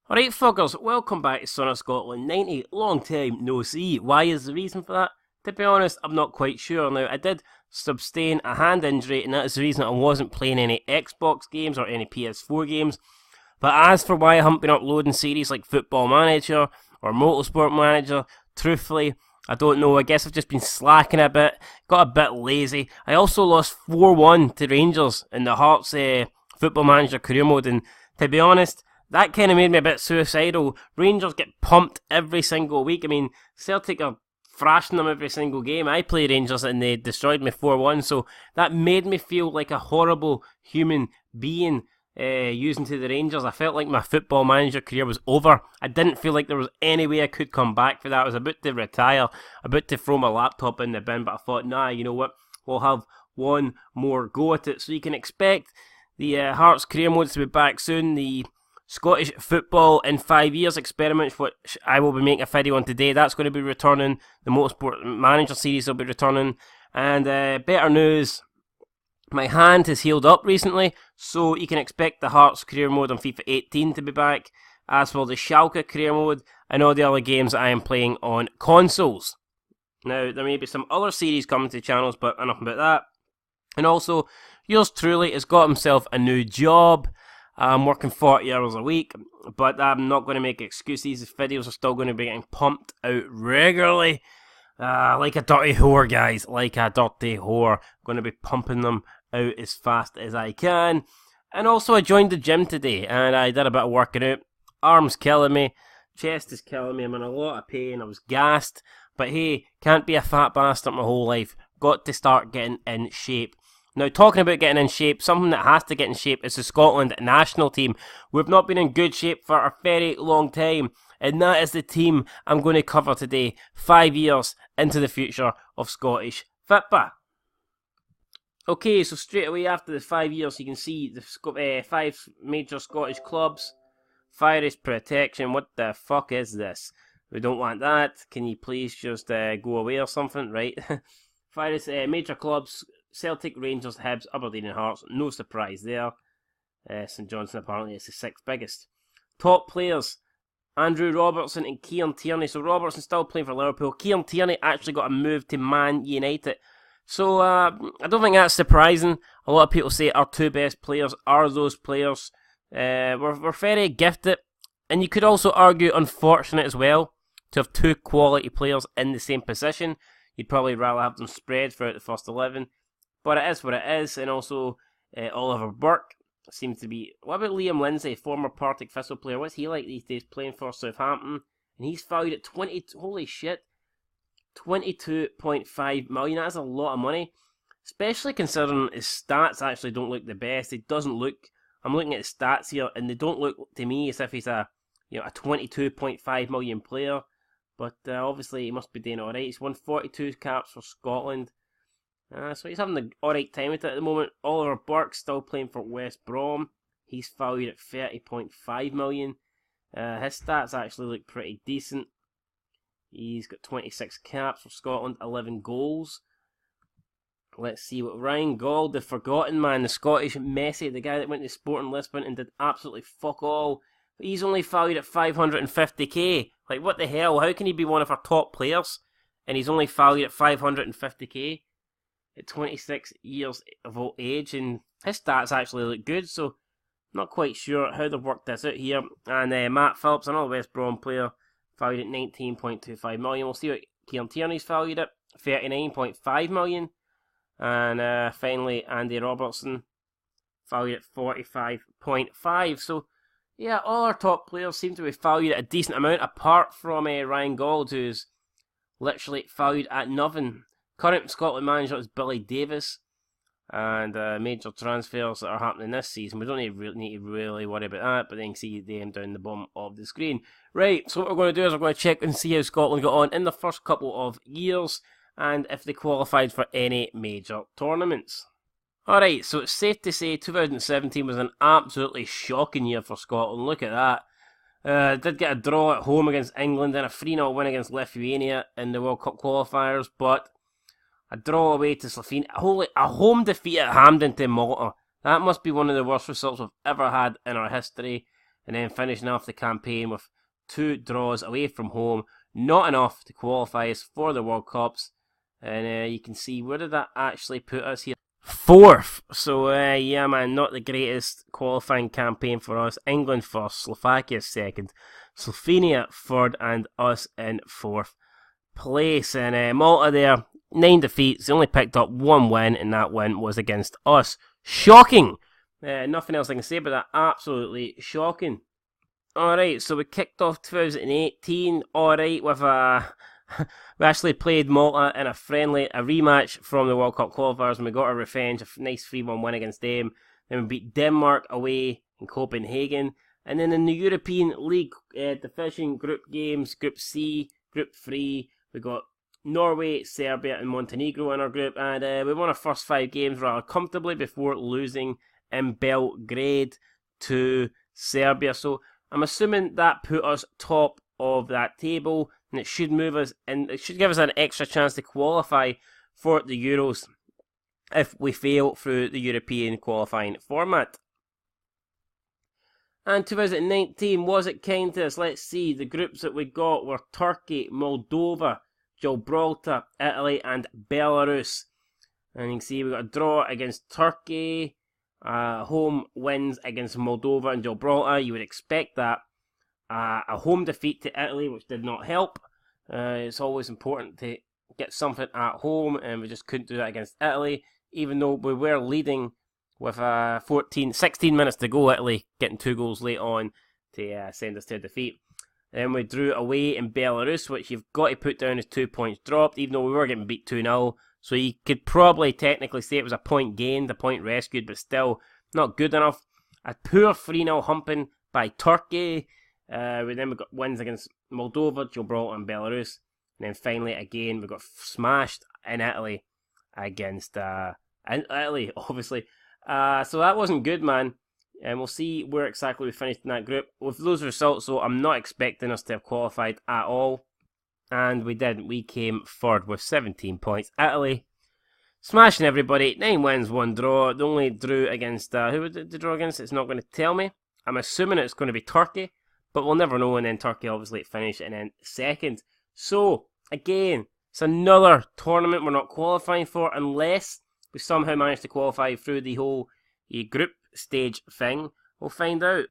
Alright fuckers, welcome back to Son of Scotland 90, long time no see. Why is the reason for that? To be honest, I'm not quite sure. Now, I did sustain a hand injury, and that is the reason I wasn't playing any Xbox games or any PS4 games. But as for why I haven't been uploading series like Football Manager or Motorsport Manager, truthfully, I don't know. I guess I've just been slacking a bit, got a bit lazy. I also lost 4-1 to Rangers in the Hearts Football Manager career mode, and to be honest, that kind of made me a bit suicidal. Rangers get pumped every single week. I mean, Celtic are thrashing them every single game. I play Rangers and they destroyed me 4-1, so that made me feel like a horrible human being using to the Rangers. I felt like my Football Manager career was over. I didn't feel like there was any way I could come back for that. I was about to retire, about to throw my laptop in the bin, but I thought, nah, you know what, we'll have one more go at it. So you can expect the Hearts career modes to be back soon. The Scottish Football in 5 years experiment, which I will be making a video on today, that's going to be returning. The Motorsport Manager series will be returning. And better news, my hand has healed up recently, so you can expect the Hearts career mode on FIFA 18 to be back, as well as the Schalke career mode and all the other games I am playing on consoles. Now, there may be some other series coming to channels, but enough about that. And also, yours truly has got himself a new job. I'm working 40 hours a week, but I'm not going to make excuses. These videos are still going to be getting pumped out regularly. Like a dirty whore, guys. Like a dirty whore. Going to be pumping them out as fast as I can. And also, I joined the gym today, and I did a bit of working out. Arms killing me. Chest is killing me. I'm in a lot of pain. I was gassed. But hey, can't be a fat bastard my whole life. Got to start getting in shape. Now, talking about getting in shape, something that has to get in shape is the Scotland national team. We've not been in good shape for a very long time, and that is the team I'm going to cover today, 5 years into the future of Scottish football. Okay, so straight away after the 5 years, you can see the 5 major Scottish clubs. Virus protection, what the fuck is this? We don't want that. Can you please just go away or something, right? Virus major clubs. Celtic, Rangers, Hibs, Aberdeen and Hearts, no surprise there. St Johnstone apparently is the 6th biggest. Top players, Andrew Robertson and Kieran Tierney. So Robertson still playing for Liverpool. Kieran Tierney actually got a move to Man United. So I don't think that's surprising. A lot of people say our two best players are those players. We're very gifted. And you could also argue unfortunate as well to have two quality players in the same position. You'd probably rather have them spread throughout the first 11. But it is what it is, and also Oliver Burke seems to be... What about Liam Lindsay, former Partick Thistle player? What's he like these days playing for Southampton? And he's valued at 20... Holy shit. 22.5 million. That's a lot of money. Especially considering his stats actually don't look the best. It doesn't look... I'm looking at his stats here, and they don't look to me as if he's a 22.5 million player. But obviously he must be doing alright. He's won 42 caps for Scotland. So he's having an alright time with it at the moment. Oliver Burke's still playing for West Brom. He's valued at 30.5 million. His stats actually look pretty decent. He's got 26 caps for Scotland, 11 goals. Let's see what Ryan Gauld, the forgotten man, the Scottish Messi, the guy that went to Sporting Lisbon and did absolutely fuck all. But he's only valued at 550k. Like, what the hell? How can he be one of our top players? And he's only valued at 550k. At 26 years of old age, and his stats actually look good, so not quite sure how they've worked this out here. And Matt Phillips, another West Brom player, valued at 19.25 million. We'll see what Kieran Tierney's valued at 39.5 million. And finally, Andy Robertson, valued at 45.5. So, yeah, all our top players seem to be valued at a decent amount, apart from Ryan Gauld, who's literally valued at nothing. Current Scotland manager is Billy Davis, and major transfers that are happening this season. We don't need to really worry about that, but then you can see them down the bottom of the screen. Right, so what we're going to do is we're going to check and see how Scotland got on in the first couple of years, and if they qualified for any major tournaments. Alright, so it's safe to say 2017 was an absolutely shocking year for Scotland. Look at that. Did get a draw at home against England and a 3-0 win against Lithuania in the World Cup qualifiers, but a draw away to Slovenia. A home defeat at Hampden to Malta. That must be one of the worst results we've ever had in our history. and then finishing off the campaign with 2 draws away from home. Not enough to qualify us for the World Cups. And you can see, where did that actually put us here? 4th. So, yeah, man, not the greatest qualifying campaign for us. England 1st, Slovakia 2nd, Slovenia 3rd, and us in 4th place. And Malta there, 9 defeats. They only picked up 1 win, and that win was against us. Shocking! Nothing else I can say about that. Absolutely shocking. Alright, so we kicked off 2018, alright, with a... we actually played Malta in a friendly, a rematch from the World Cup qualifiers, and we got our revenge, a nice 3-1 win against them. Then we beat Denmark away in Copenhagen. And then in the European League division group games, Group C, Group 3, we got Norway, Serbia and Montenegro in our group. And we won our first 5 games rather comfortably before losing in Belgrade to Serbia. So I'm assuming that put us top of that table, and it should move us, and it should give us an extra chance to qualify for the Euros if we fail through the European qualifying format. And 2019, was it kind to us? Let's see, the groups that we got were Turkey, Moldova, Gibraltar, Italy and Belarus. And you can see we got a draw against Turkey, home wins against Moldova and Gibraltar. You would expect that. A home defeat to Italy, which did not help. It's always important to get something at home, and we just couldn't do that against Italy, even though we were leading with 16 minutes to go. Italy getting 2 goals late on to send us to a defeat. Then we drew away in Belarus, which you've got to put down as 2 points dropped, even though we were getting beat 2-0. So you could probably technically say it was a point gained, a point rescued, but still not good enough. A poor 3-0 humping by Turkey. Then we got wins against Moldova, Gibraltar and Belarus. And then finally, again, we got smashed in Italy against Italy, obviously. So that wasn't good, man. And we'll see where exactly we finished in that group. With those results, though, I'm not expecting us to have qualified at all. And we didn't. We came third with 17 points. Italy, smashing everybody. 9 wins, 1 draw. They only drew against... who did they draw against? It's not going to tell me. I'm assuming it's going to be Turkey. But we'll never know, and then Turkey obviously finished and then second. So, again, it's another tournament we're not qualifying for unless we somehow manage to qualify through the whole group stage thing. We'll find out.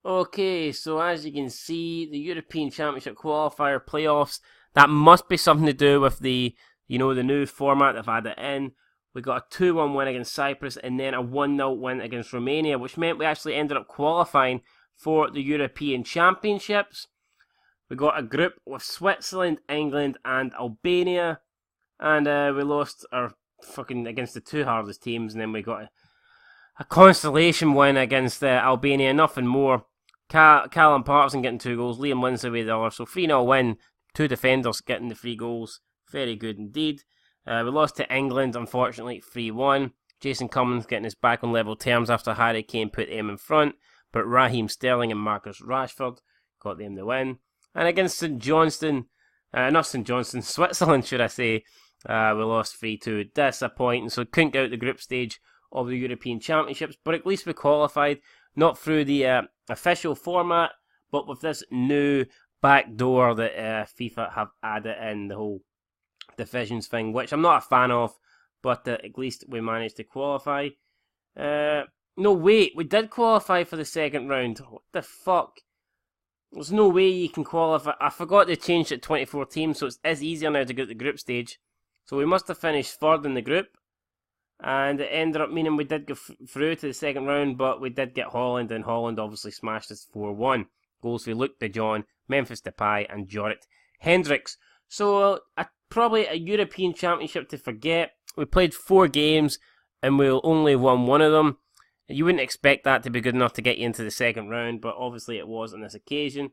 Okay, so as you can see, the European Championship qualifier playoffs, that must be something to do with the, the new format they've added in. We got a 2-1 win against Cyprus and then a 1-0 win against Romania, which meant we actually ended up qualifying for the European Championships. We got a group with Switzerland, England and Albania, and we lost our against the 2 hardest teams, and then we got a consolation win against Albania, nothing more. Callum Patterson getting 2 goals, Liam Lindsay with the other, so 3-0 win, 2 defenders getting the 3 goals, very good indeed. We lost to England, unfortunately, 3-1. Jason Cummins getting us back on level terms after Harry Kane put him in front, but Raheem Sterling and Marcus Rashford got them the win. And against Switzerland should I say, we lost 3-2, disappointing, so couldn't get out the group stage of the European Championships, but at least we qualified, not through the official format, but with this new backdoor that FIFA have added in, the whole divisions thing, which I'm not a fan of, but at least we managed to qualify. No, wait, we did qualify for the second round. What the fuck? There's no way you can qualify. I forgot they changed it to 24 teams, so it is easier now to get to the group stage. So we must have finished third in the group, and it ended up meaning we did go through to the second round, but we did get Holland, and Holland obviously smashed us 4-1. Goals for Luke de Jong, Memphis Depay, and Jorrit Hendricks. So probably a European Championship to forget. We played 4 games, and we only won 1 of them. You wouldn't expect that to be good enough to get you into the second round, but obviously it was on this occasion.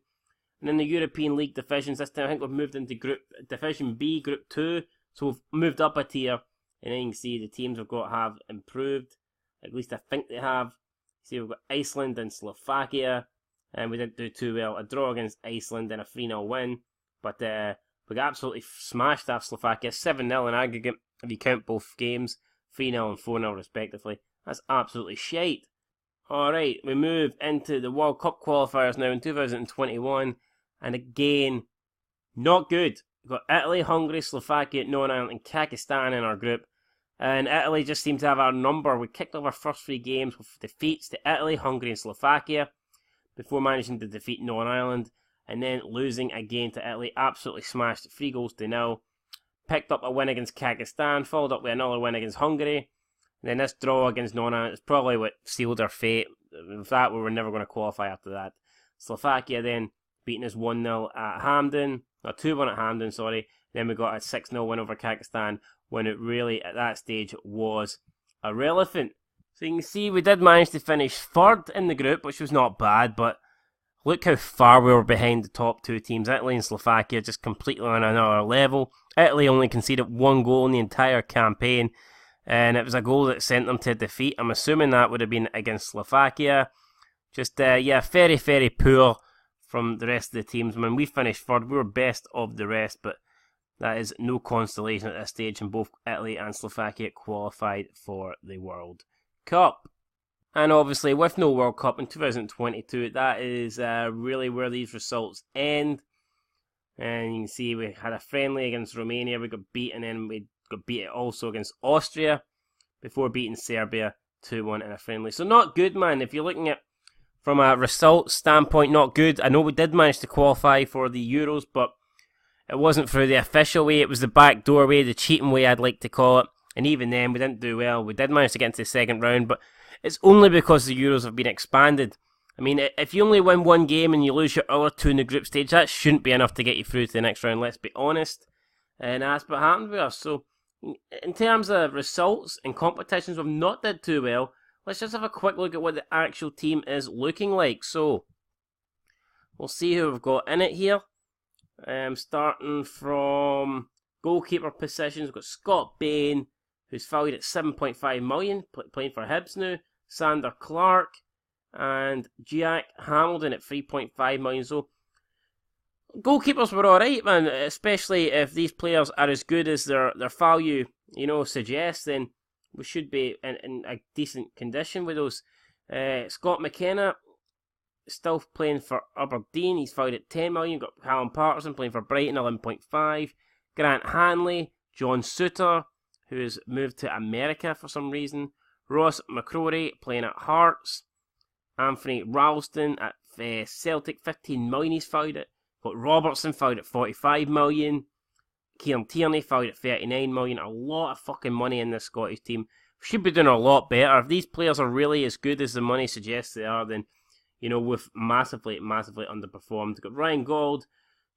And in the European League divisions, this time I think we've moved into Division B, Group 2. So we've moved up a tier, and then you can see the teams we've got have improved. At least I think they have. See, we've got Iceland and Slovakia, and we didn't do too well. A draw against Iceland and a 3-0 win, but we got absolutely smashed off Slovakia. 7-0 in aggregate, if you count both games. 3-0 and 4-0 respectively. That's absolutely shite. Alright, we move into the World Cup qualifiers now in 2021, and again, not good. We've got Italy, Hungary, Slovakia, Northern Ireland, and Kazakhstan in our group. And Italy just seemed to have our number. We kicked off our first 3 games with defeats to Italy, Hungary, and Slovakia, before managing to defeat Northern Ireland, and then losing again to Italy. Absolutely smashed 3-0. Picked up a win against Kazakhstan, followed up with another win against Hungary. And then this draw against Northern Ireland is probably what sealed our fate. With that, we were never going to qualify after that. Slovakia then beating us 1-0 at Hamden. No, 2-1 at Hamden, sorry. Then we got a 6-0 win over Kazakhstan, when it really, at that stage, was irrelevant. So you can see we did manage to finish 3rd in the group, which was not bad, but look how far we were behind the top 2 teams. Italy and Slovakia just completely on another level. Italy only conceded 1 goal in the entire campaign, and it was a goal that sent them to defeat. I'm assuming that would have been against Slovakia. Just, very, very poor from the rest of the teams. When we finished 3rd, we were best of the rest, but that is no consolation at this stage, and both Italy and Slovakia qualified for the World Cup. And obviously, with no World Cup in 2022, that is really where these results end. And you can see we had a friendly against Romania, we got beat, and then we got beat also against Austria, before beating Serbia 2-1 in a friendly. So not good, man. If you're looking at from a results standpoint, not good. I know we did manage to qualify for the Euros, but it wasn't through the official way. It was the backdoor way, the cheating way, I'd like to call it. And even then, we didn't do well. We did manage to get into the second round, but it's only because the Euros have been expanded. I mean, if you only win 1 game and you lose your other 2 in the group stage, that shouldn't be enough to get you through to the next round, let's be honest. And that's what happened with us. So, in terms of results and competitions, we've not did too well. Let's just have a quick look at what the actual team is looking like. So, we'll see who we've got in it here. Starting from goalkeeper positions, we've got Scott Bain, who's valued at 7.5 million, playing for Hibs now. Sander Clark and Jack Hamilton at 3.5 million. So, goalkeepers were alright, man, especially if these players are as good as their value, suggests, then we should be in a decent condition with those. Scott McKenna, still playing for Aberdeen, he's valued at 10 million. Got Callum Patterson playing for Brighton, 11.5. Grant Hanley, John Suter, who has moved to America for some reason. Ross McCrory playing at Hearts. Anthony Ralston at Celtic, 15 million he's valued at. Got Robertson valued at 45 million. Kieran Tierney valued at 39 million. A lot of fucking money in this Scottish team. We should be doing a lot better. If these players are really as good as the money suggests they are, then, we've massively, massively underperformed. We've got Ryan Gold,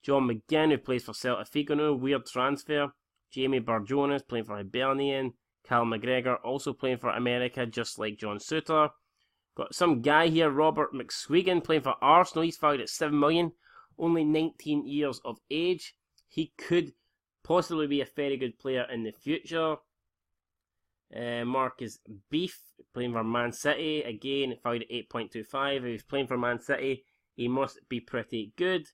John McGinn, who plays for Celtic Figo now, weird transfer. Jamie Barjonas playing for Hibernian. Cal McGregor also playing for America, just like John Suter. Got some guy here, Robert McSwiggan, playing for Arsenal. He's valued at 7 million. Only 19 years of age. He could possibly be a very good player in the future. Marcus Beef, playing for Man City. Again, valued at 8.25. If he's playing for Man City, he must be pretty good.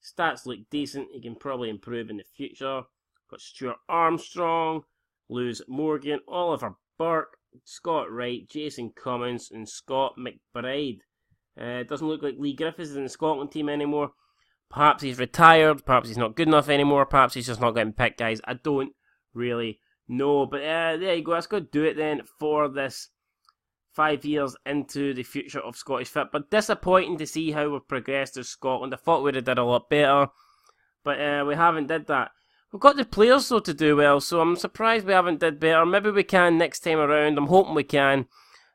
Stats look decent. He can probably improve in the future. Got Stuart Armstrong, Lewis Morgan, Oliver Burke, Scott Wright, Jason Cummins, and Scott McBride. It doesn't look like Lee Griffiths is in the Scotland team anymore. Perhaps he's retired, perhaps he's not good enough anymore, perhaps he's just not getting picked, guys. I don't really know. But there you go, that's going to do it then for this 5 years into the future of Scottish Fit. But disappointing to see how we've progressed as Scotland. I thought we'd have did a lot better, but we haven't did that. We've got the players though to do well, so I'm surprised we haven't did better. Maybe we can next time around. I'm hoping we can.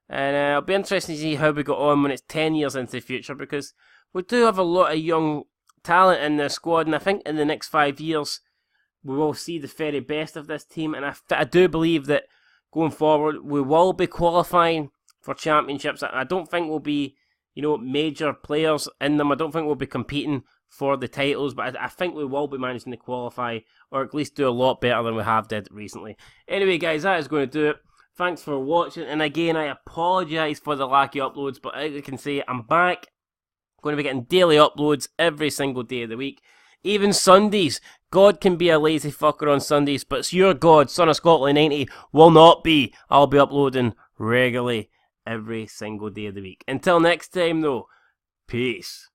And it'll be interesting to see how we got on when it's 10 years into the future, because we do have a lot of young talent in the squad, and I think in the next 5 years we will see the very best of this team. And I do believe that going forward we will be qualifying for championships. I don't think we'll be, major players in them. I don't think we'll be competing for the titles, but I think we will be managing to qualify, or at least do a lot better than we have did recently. Anyway, guys, that is going to do it. Thanks for watching, and again, I apologise for the lack of uploads, but as you can see, I'm back. I'm going to be getting daily uploads every single day of the week. Even Sundays. God can be a lazy fucker on Sundays, but it's your God, Son of Scotland 90, will not be. I'll be uploading regularly every single day of the week. Until next time, though, peace.